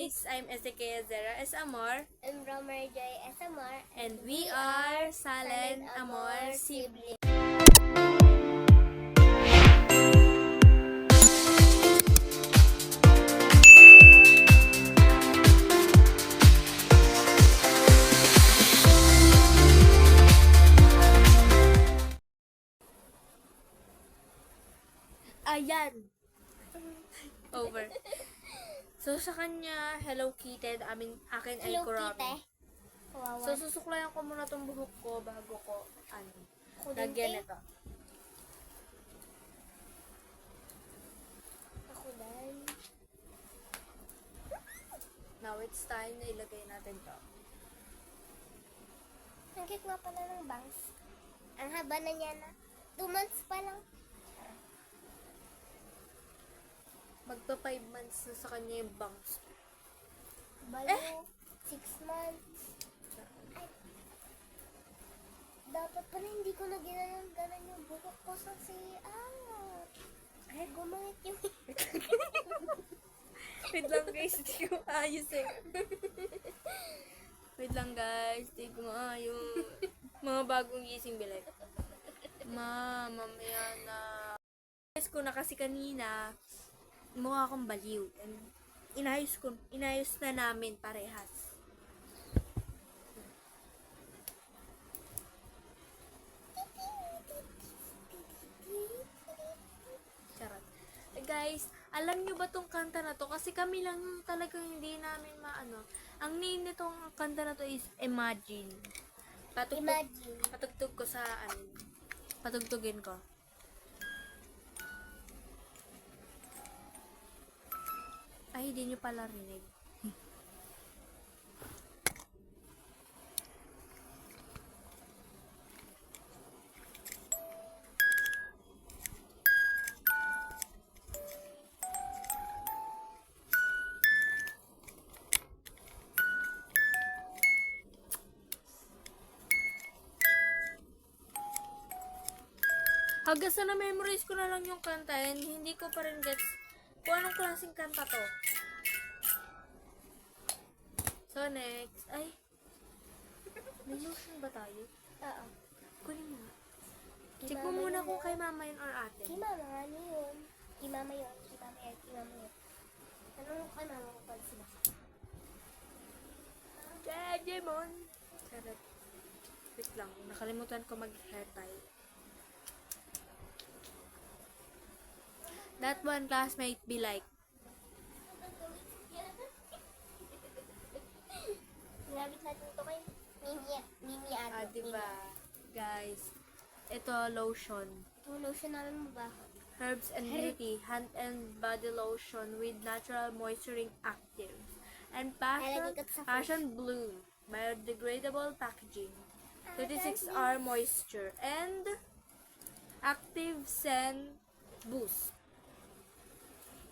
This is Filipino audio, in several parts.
guys, I'm Ezekiel Zera S. Amor. I'm Romer Joy SMR. And we are Silent Amor Sibling. Ayan. Over. So, sa kanya, Hello Kitty, akin ay Hello, Kurami. Kite. Kawawa. So, susuklayan ko muna tong buhok ko bago ko, Kudente. lagyan ito. Ako din. Now, it's time na ilagay natin to. Ang cute nga pala ng bangs. Ang haba na niya na. 2 months pa lang. Magpa 5 months na sa kanya yung bangs. Balo, 6 months. Ay. Dapat pala hindi ko na ginanon yung buhok ko kasi, ay, gumangit yung Wait lang guys, di ko maayos eh. Wait lang guys, di ko maayos. Mga bagong gising bilay. Mamaya na. Guys, ko na kasi kanina, mukha akong baliw. And inayos na namin parehas. Charot. Guys, alam nyo ba tong kanta na to? Kasi kami lang talagang hindi namin maano. Ang name nitong kanta na to is Imagine. Imagine. Patugtog ko sa patugtugin ko. Ay, hindi nyo pala rinig. Hanggang sa na-memorize ko na lang yung kanta and hindi ko pa rin gets kung anong klaseng kanta to. So next, ay, may lotion ba tayo? Oo. Kunin mo nga. Kay Check mo mama muna yun, kung kay mama yun or ate. Kay mama, ano yun? Kay mama yun. Kay mama yun. Kay mama yun. Tanong ko kay mama ko pala sila. Jejemon! Sarap. Wait lang, nakalimutan ko mag-hair tie. That one classmate be like, Ginamit natin ito kay Mimi Ado. diba? Guys, ito lotion. Yung lotion namin mo ba? Herbs and Beauty hand and body lotion with natural moisturizing active and Lalagay ko sa passion bloom biodegradable packaging, 36-hour moisture and active scent boost.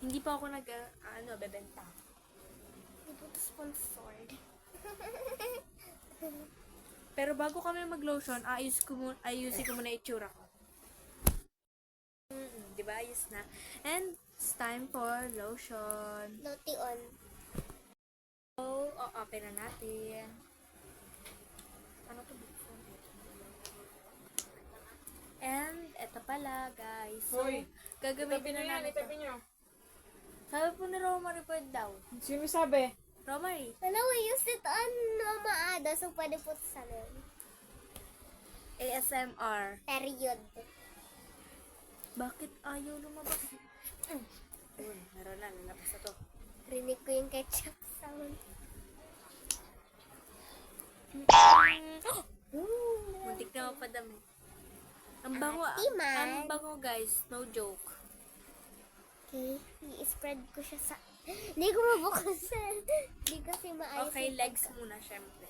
Hindi pa ako bebenta. Hindi po ito sponsored. Pero bago kami mag-lotion, ayusin ko muna itsura ko. Diba? Ayos na. And it's time for lotion. Naughty on. So, open na natin. Ano to? And, eto pala, guys. So, Hoy, gagamitin na namin ito. Sabi po ni Romary po daw. Sino sabi? Romary, Ano, we used it on Mama Ada, so pwede po ito sa amin. ASMR. Period. Bakit ayaw lumabas? Uy, meron na. Lalabas na to. Rinig ko yung ketchup sound. Muntik na mapadami. Ang bango, Timan. ang bango guys. No joke. Okay, i-spread ko siya sa... Hindi ko mabukasan. Hindi kasi maayos. Okay, yung legs pagka- muna syempre.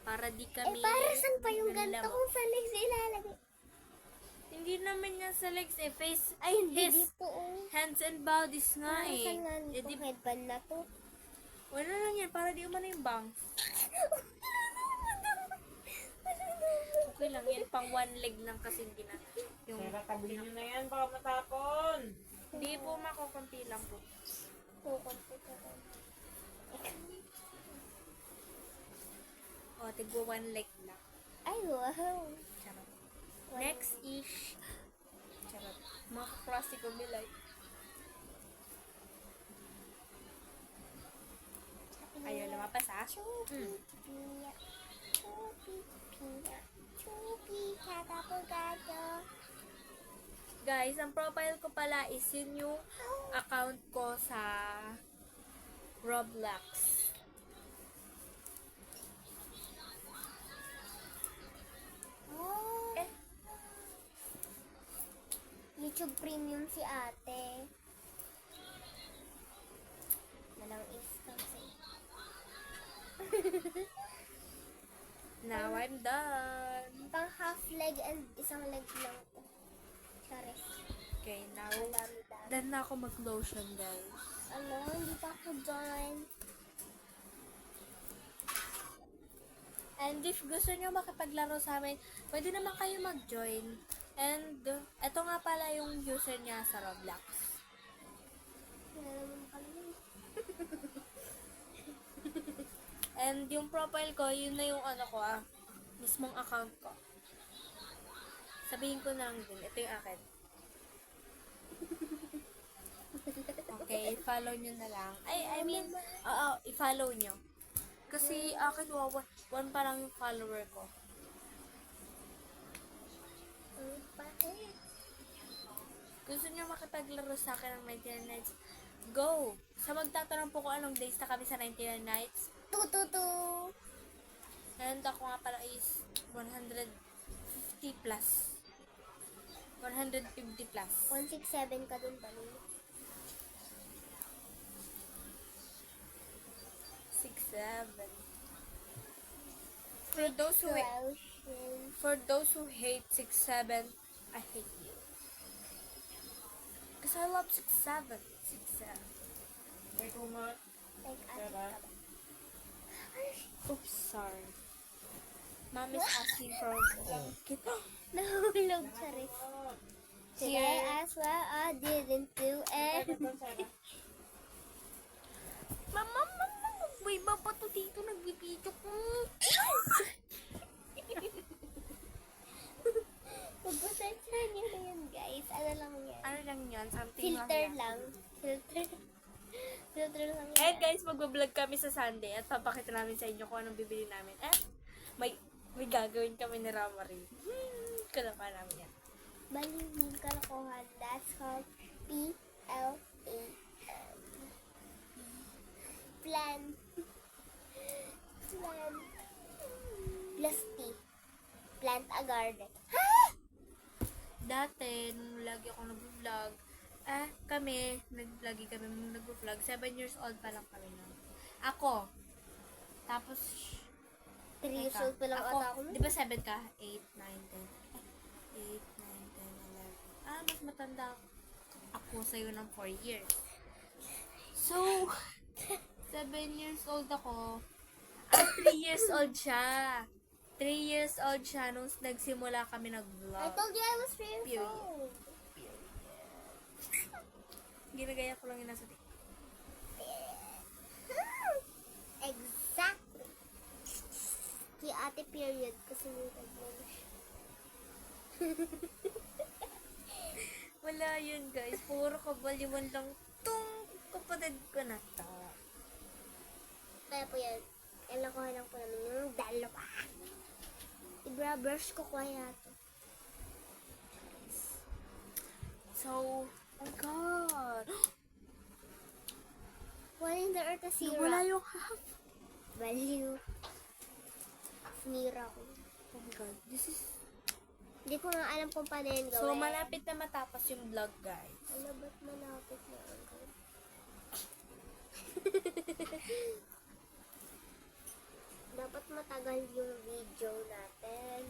Para di kami... para saan pa yung ganito nanlamok. kung sa legs ilalagay? Hindi naman yan sa legs eh. Face, ay, Hindi his dito, oh. hands and bodies nga eh. Saan nga Eh, nitong di, headband na to? wala lang yan. Para di umano yung bangs. Okay lang yan. Pang one leg lang kasi hindi na. Yung, Sira, tabi nyo na yan, baka matapon. hindi po makukunti lang po. Kukunti ko. Tigwa 1 like lang. Ay, wow. Charot. Next is, charot, makakross ko bilay. Ayaw lumapas ha. Chupi, pia. Chupi, pia. Chupi, kakapagado. Guys, ang profile ko pala is yun yung account ko sa Roblox. Oh. Eh. YouTube Premium si ate. Nalang is kasi. Now I'm done. Pang half leg and isang leg lang to. Charis. Okay, now Ang dami-dami. done na ako mag-lotion, guys. Ano, hindi pa ako join. And if gusto nyo makipaglaro sa amin, pwede naman kayo mag-join. And eto nga pala yung user niya sa Roblox. Wala naman kami. And yung profile ko, yun na yung ano ko mismong account ko. Sabihin ko na lang din, ito yung akin. Okay, follow nyo na lang. I mean, i-follow nyo. Kasi akin, one pa lang yung follower ko. Ang pait. Gusto nyo makipaglaro sa akin ng 99 Nights? Go! Sa magtatanong po kung anong days na kami sa 99 Nights. Tututu. And ako nga pala is 150 plus. 150 plus. 167 ka dun ba? 6, 7. For those who hate 6, 7, I hate you. Because I love 6, 7. 6, 7. May kuma. Like, ate Diba? ka ba? Oops, sorry. Mom is asking for a blanket. Nahulog, Charis. Did I ask what I didn't do it? Mama, may iba pa to dito nagbibidyo ko. Pagpasensya niyo na yun, guys. Ano lang yan? Ano lang yun? Something Filter lang. lang. Filter lang yan. Eh guys, magbablog kami sa Sunday at papakita namin sa inyo kung anong bibili namin. May gagawin kami ni Ramari. Kala pa namin yan. Baliwin kalokohan. That's called P-L-A-N. Plan. Plan. Plus T. Plant a garden. Dati, nung lagi ako nag-vlog, nag-vlog kami, nag-vlog, 7 years old pa lang kami nun. Ako. Tapos, 3 years old pa lang ata ako. Di ba 7 ka? 8, 9, 10. 8, 9, 10, 11. Mas matanda ako sa'yo ng 4 years. So, 7 years old ako. 3 years old siya. 3 years old siya nung nagsimula kami I nag-vlog. told you I was 3 years Period. old. Ginagaya ko lang yung nasa Exactly. Si ate period kasi may tagmano siya. Wala yun, guys. Puro kabaliwan lang tong kapatid ko na to. Kaya po yan. Kailangan lang po namin yung dalawa. I-brush ko kaya to. So, oh my God. One in the earth na zero. Wala yung half. Baliw. Sinira ko. Oh my God. This is... Hindi ko nga alam kung paano yun So, gawin. malapit na matapos yung vlog, guys. Ano ba't malapit na ang gawin? Dapat matagal yung video natin.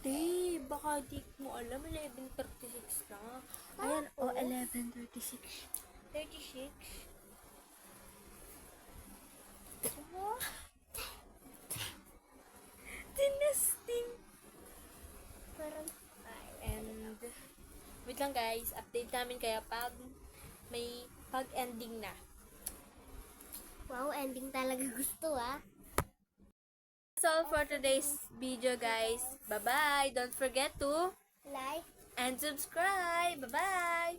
Di, baka di mo alam, 11:36 na. Ayan, 11:36. 36. Oh. Tinasting. Parang, And, wait lang guys, update namin kaya pag may pag-ending na. wow, ending talaga gusto ah. that's all for today's video, guys. Bye-bye. Don't forget to Like, and subscribe. Bye-bye.